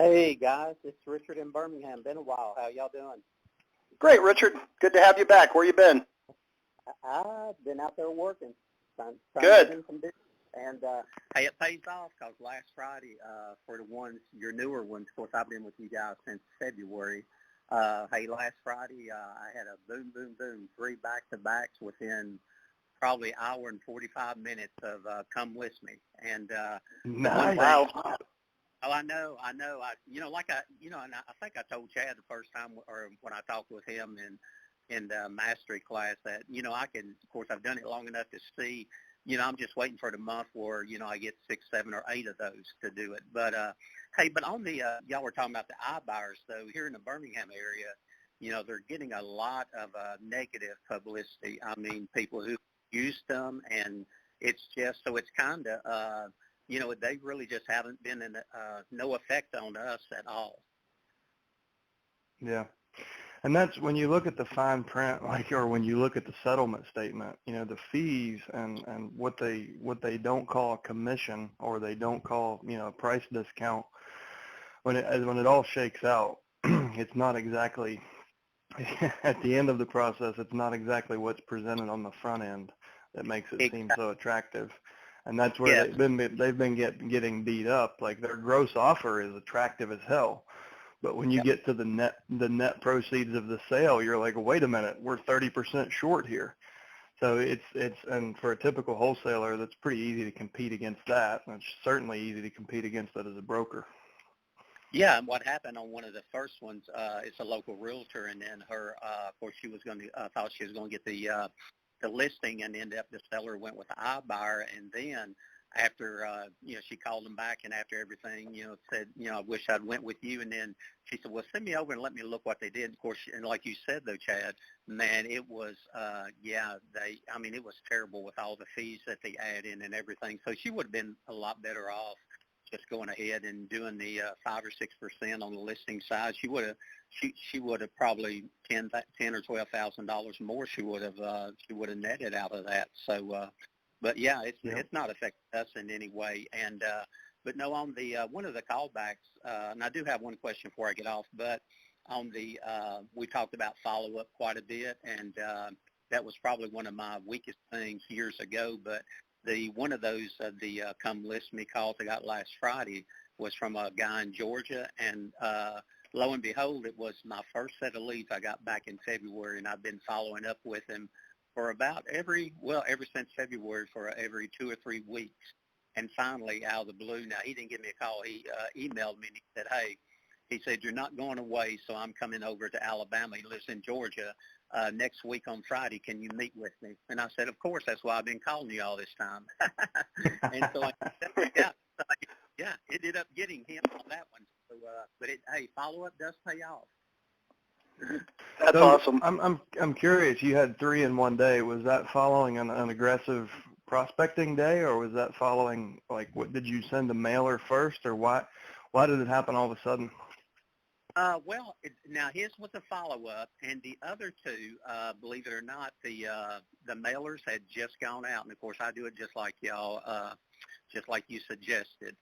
Hey guys, it's Richard in Birmingham. Been a while. How y'all doing? Great, Richard. Good to have you back. Where you been? I've been out there working. Trying Good. to do some business. And hey, it pays off because last Friday, for the ones, your newer ones, of course, I've been with you guys since February. Hey, last Friday, I had a boom, 3 back-to-backs within probably hour and 45 minutes of come list me. And nice. Wow. Oh, I know. And I think I told Chad the first time, or when I talked with him in the mastery class, that I can. Of course, I've done it long enough to see. I'm just waiting for the month where I get 6, 7, or 8 of those to do it. But hey, but on the y'all were talking about the iBuyers, though. Here in the Birmingham area, they're getting a lot of negative publicity. I mean, people who used them, and it's just so it's kind of. They really just haven't been no effect on us at all. Yeah. And that's when you look at the fine print, or when you look at the settlement statement, the fees and what they don't call a commission, or they don't call, a price discount, when it all shakes out, it's not exactly, at the end of the process, it's not exactly what's presented on the front end that makes it seem so attractive. And that's where they've been getting beat up. Like, their gross offer is attractive as hell, but when you get to the net proceeds of the sale, you're like, wait a minute, we're 30% short here. So and for a typical wholesaler, that's pretty easy to compete against that. And it's certainly easy to compete against that as a broker. Yeah, and what happened on one of the first ones, it's a local realtor, and then her, of course, she was going to thought she was going to get the listing, and ended up the seller went with the iBuyer, and then after she called them back, and after everything, said, I wish I'd went with you, and then she said, well, send me over and let me look what they did. Of course, and like you said though, Chad, man, it was it was terrible with all the fees that they add in and everything. So she would have been a lot better off just going ahead and doing the 5 or 6% on the listing side. She would have probably $10 or $12,000 more. She would have netted out of that. So, but yeah, it's not affected us in any way. And but no, on the one of the callbacks, and I do have one question before I get off. But on the we talked about follow up quite a bit, and that was probably one of my weakest things years ago. But one of those come list me calls I got last Friday was from a guy in Georgia, and lo and behold, it was my first set of leads I got back in February, and I've been following up with him for about ever since February, for every 2 or 3 weeks. And finally, out of the blue, now he didn't give me a call. He emailed me and he said, hey, he said, you're not going away, so I'm coming over to Alabama. He lives in Georgia. Next week on Friday, can you meet with me? And I said, of course, that's why I've been calling you all this time. And so I said, yeah, ended up getting him on that one. So, but hey, follow-up does pay off. That's awesome. I'm curious. You had 3 in one day. Was that following an aggressive prospecting day, or was that following, like, what did you send a mailer first, or why did it happen all of a sudden? Well, now his was a follow-up, and the other 2, believe it or not, the mailers had just gone out, and of course I do it just like y'all, just like you suggested.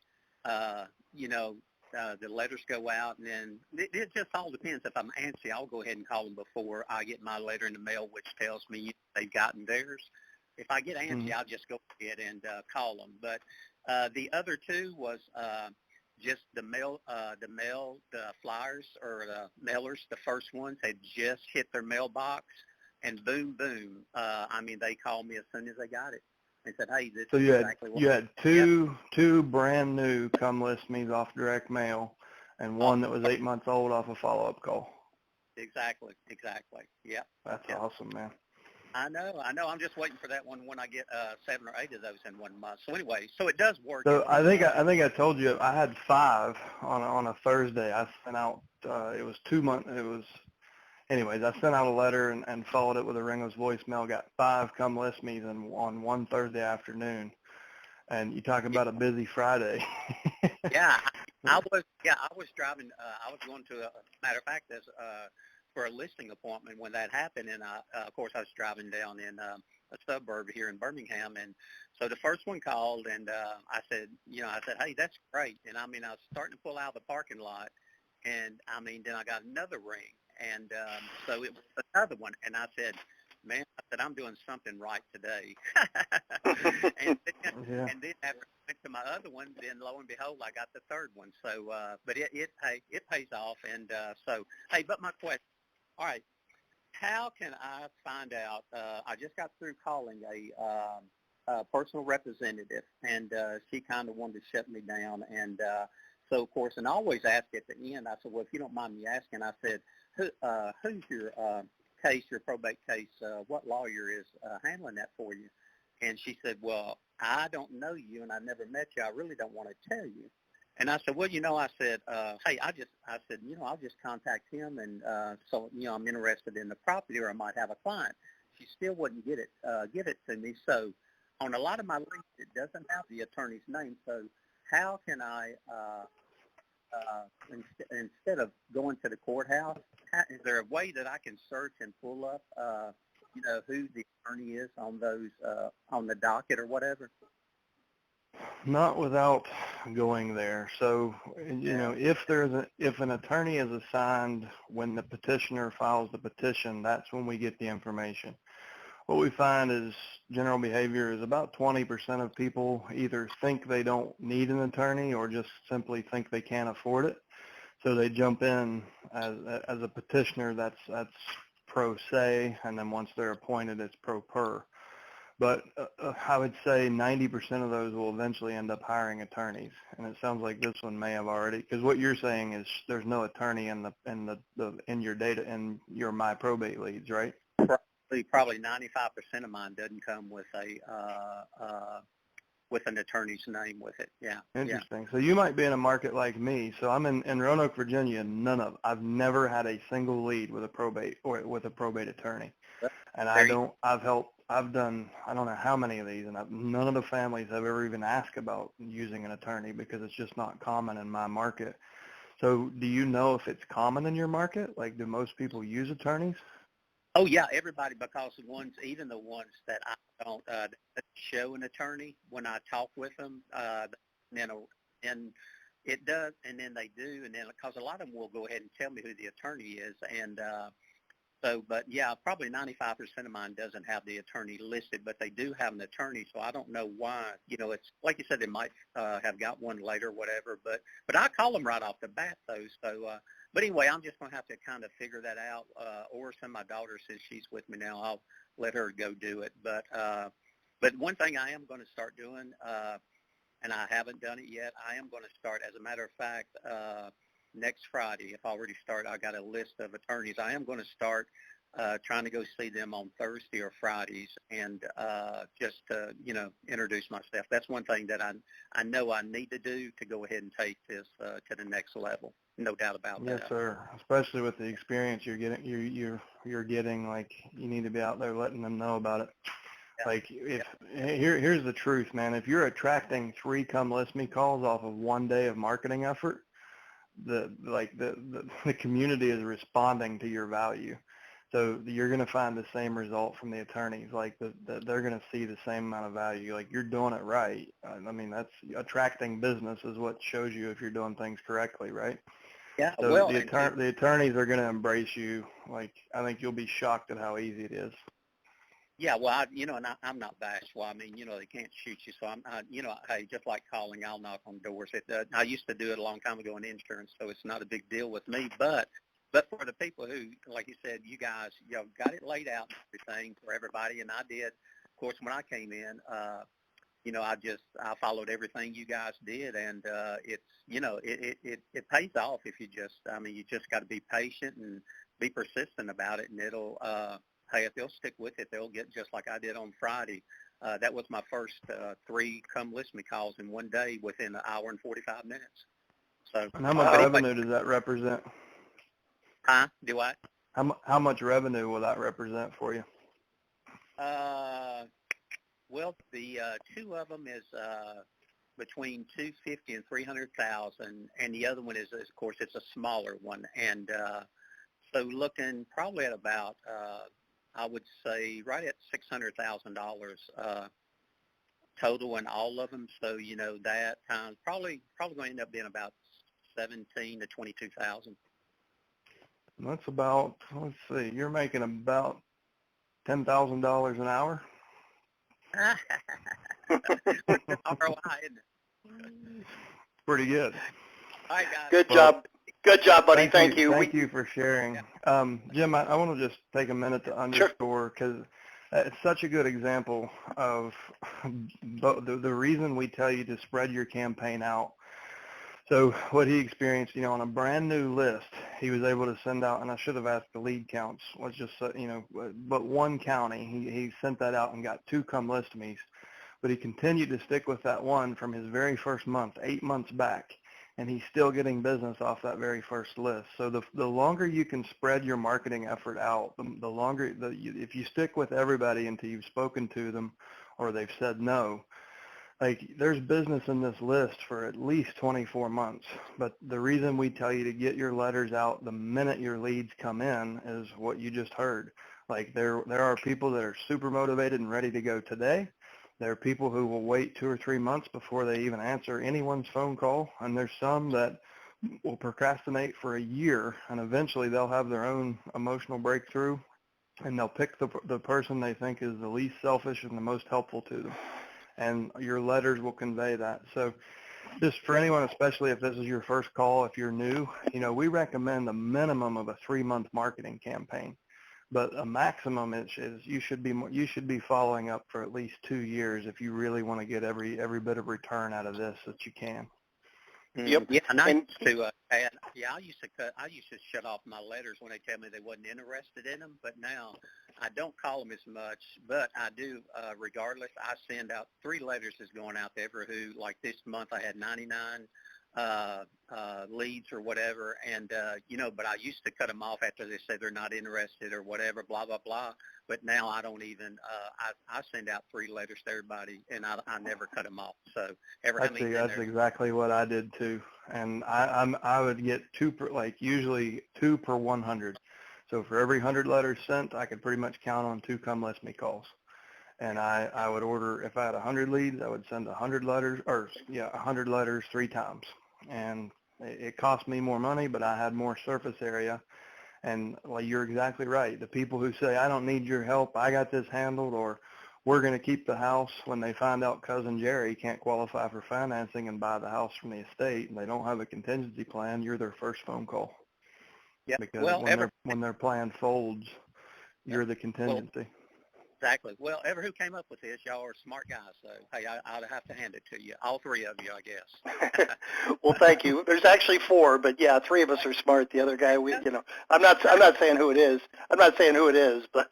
The letters go out, and then it just all depends. If I'm antsy, I'll go ahead and call them before I get my letter in the mail, which tells me they've gotten theirs. If I get antsy, I'll just go ahead and call them. But the other 2 was just the flyers or the mailers. The first ones had just hit their mailbox, and boom. They called me as soon as they got it. They said, hey, this is exactly what. You had two brand new come list me's off direct mail, and one that was 8 months old off a follow-up call. Exactly. Yeah. That's awesome, man. I know. I'm just waiting for that one when I get 7 or 8 of those in 1 month. So anyway, so it does work. So I think I told you I had 5 on a Thursday. I sent out it was 2 months. Anyways, I sent out a letter and followed it with a ringless voicemail. Got 5 come list me's on one Thursday afternoon, and you talk about a busy Friday. Yeah, I was driving. I was going to matter of fact, for a listing appointment when that happened, and of course I was driving down in suburb here in Birmingham. And so the first one called, and I said, hey, that's great. And I mean, I was starting to pull out of the parking lot, and I mean, then I got another ring, and so it was another one, and I said, man, I said, I'm doing something right today. And then after I went to my other one, then lo and behold, I got the third one. So, but it pays off. And so, hey, but my question, all right, how can I find out? I just got through calling a personal representative, and she kind of wanted to shut me down. And so, of course, and I always ask at the end, I said, well, if you don't mind me asking, I said, who's your case, your probate case, what lawyer is handling that for you? And she said, well, I don't know you, and I never met you. I really don't want to tell you. And I said, well, I said, hey, I said, I'll just contact him, and so, I'm interested in the property, or I might have a client. She still wouldn't give it to me. So on a lot of my links, it doesn't have the attorney's name. So how can I, instead of going to the courthouse, is there a way that I can search and pull up, who the attorney is on those, on the docket or whatever? Not without going there. So, if an attorney is assigned when the petitioner files the petition, that's when we get the information. What we find is general behavior is about 20% of people either think they don't need an attorney or just simply think they can't afford it. So they jump in as a petitioner, that's pro se, and then once they're appointed, it's pro per. But I would say 90% of those will eventually end up hiring attorneys, and it sounds like this one may have already. Because what you're saying is there's no attorney in your data in your My Probate Leads, right? Probably 95% of mine doesn't come with with an attorney's name with it. Yeah. Interesting. So you might be in a market like me. So I'm in Roanoke, Virginia. I've never had a single lead with a probate or with a probate attorney. And I've done, I don't know how many of these, and none of the families have ever even asked about using an attorney because it's just not common in my market. So do you know if it's common in your market? Like, do most people use attorneys? Oh, yeah, everybody, because even the ones that I don't show an attorney when I talk with them, and it does, and then they do, and then because a lot of them will go ahead and tell me who the attorney is, and so, but yeah, probably 95% of mine doesn't have the attorney listed, but they do have an attorney, so I don't know why. It's like you said, they might have got one later, whatever, but I call them right off the bat, though. So, but anyway, I'm just going to have to kind of figure that out, or send my daughter, since she's with me now, I'll let her go do it. But one thing I am going to start doing, and I haven't done it yet, I am going to start, as a matter of fact, next Friday, if I already start, I got a list of attorneys. I am going to start trying to go see them on Thursday or Fridays, and just to, introduce myself. That's one thing that I know I need to do to go ahead and take this to the next level. No doubt about that. Yes, sir. Especially with the experience you're getting, you're getting, like, you need to be out there letting them know about it. Yeah. Like, here's the truth, man. If you're attracting 3 come list me calls off of one day of marketing effort, the community is responding to your value. So you're going to find the same result from the attorneys. Like, they're going to see the same amount of value. Like, you're doing it right. I mean, that's attracting business is what shows you if you're doing things correctly, right? Yeah. So well, the attorneys are going to embrace you. Like, I think you'll be shocked at how easy it is. Yeah, well, and I'm not bashful. I mean, they can't shoot you, so hey, just like calling, I'll knock on doors. I used to do it a long time ago in insurance, so it's not a big deal with me. But for the people who, like you said, you guys, got it laid out and everything for everybody, and I did. Of course, when I came in, I followed everything you guys did, and it's, it pays off if you just got to be patient and be persistent about it, and it'll. Hey, if they'll stick with it, they'll get just like I did on Friday. That was my first 3 come list me calls in one day within an hour and 45 minutes. So, and how much revenue does that represent? Huh? Do I? How much revenue will that represent for you? Well, the 2 of them is between $250,000 and $300,000, and the other one is, of course, it's a smaller one, and so looking probably at about I would say right at $600,000 total in all of them. So, you know, that times probably going to end up being about 17 to 22,000. That's about, let's see, you're making about $10,000 an hour. ROI, isn't it? Pretty good. All right, guys. Good job. Good job, buddy. Thank you. Thank you for sharing. Jim, I want to just take a minute to underscore, because it's such a good example of the reason we tell you to spread your campaign out. So what he experienced, you know, on a brand new list, he was able to send out, and I should have asked the lead counts, let's just say, you know, but one county, he sent that out and got 2 come list me's, but he continued to stick with that one from his very first month, 8 months back, and he's still getting business off that very first list. So the longer you can spread your marketing effort out, the longer, if you stick with everybody until you've spoken to them or they've said no, like, there's business in this list for at least 24 months. But the reason we tell you to get your letters out the minute your leads come in is what you just heard. Like, there are people that are super motivated and ready to go today. There are people who will wait 2 or 3 months before they even answer anyone's phone call. And there's some that will procrastinate for a year, and eventually they'll have their own emotional breakthrough, and they'll pick the person they think is the least selfish and the most helpful to them. And your letters will convey that. So just for anyone, especially if this is your first call, if you're new, you know, we recommend a minimum of a 3-month marketing campaign. But a maximum is you should be following up for at least 2 years if you really want to get every bit of return out of this that you can. Yep. Yeah, and I used to I used to shut off my letters when they tell me they wasn't interested in them. But now I don't call them as much, but I do regardless. I send out 3 letters is going out to every who. Like this month, I had 99 leads or whatever, and you know, but I used to cut them off after they say they're not interested or whatever, blah blah blah. But now I don't even. I send out 3 letters to everybody, and I never cut them off. So that's exactly what I did too, and I would get 2 per, like usually 2 per 100. So for every 100 letters sent, I could pretty much count on 2 come list me calls. And I would order, if I had 100 leads, I would send 100 letters, 100 letters 3 times. And it cost me more money, but I had more surface area. And well, you're exactly right. The people who say, I don't need your help, I got this handled, or we're going to keep the house, when they find out Cousin Jerry can't qualify for financing and buy the house from the estate, and they don't have a contingency plan, you're their first phone call. Yeah. Because when their plan folds, you're the contingency. Well, exactly. Well, who came up with this, y'all are smart guys. So, hey, I'll have to hand it to you. All 3 of you, I guess. Well, thank you. There's actually 4, but yeah, 3 of us are smart. The other guy, you know, I'm not saying who it is. I'm not saying who it is, but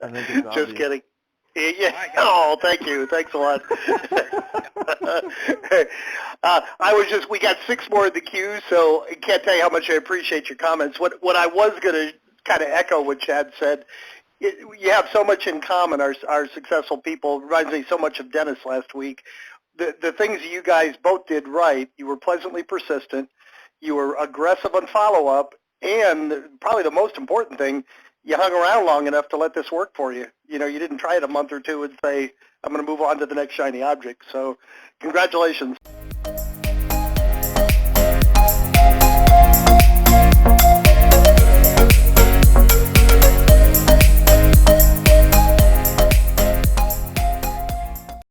I think it's just obvious. kidding. Yeah. Right, oh, thank you. Thanks a lot. We got 6 more in the queue, so I can't tell you how much I appreciate your comments. What I was going to kind of echo what Chad said, you have so much in common, our successful people. It reminds me so much of Dennis last week. The things you guys both did right, you were pleasantly persistent, you were aggressive on follow-up, and probably the most important thing, you hung around long enough to let this work for you. You know, you didn't try it a month or 2 and say, I'm going to move on to the next shiny object. So congratulations.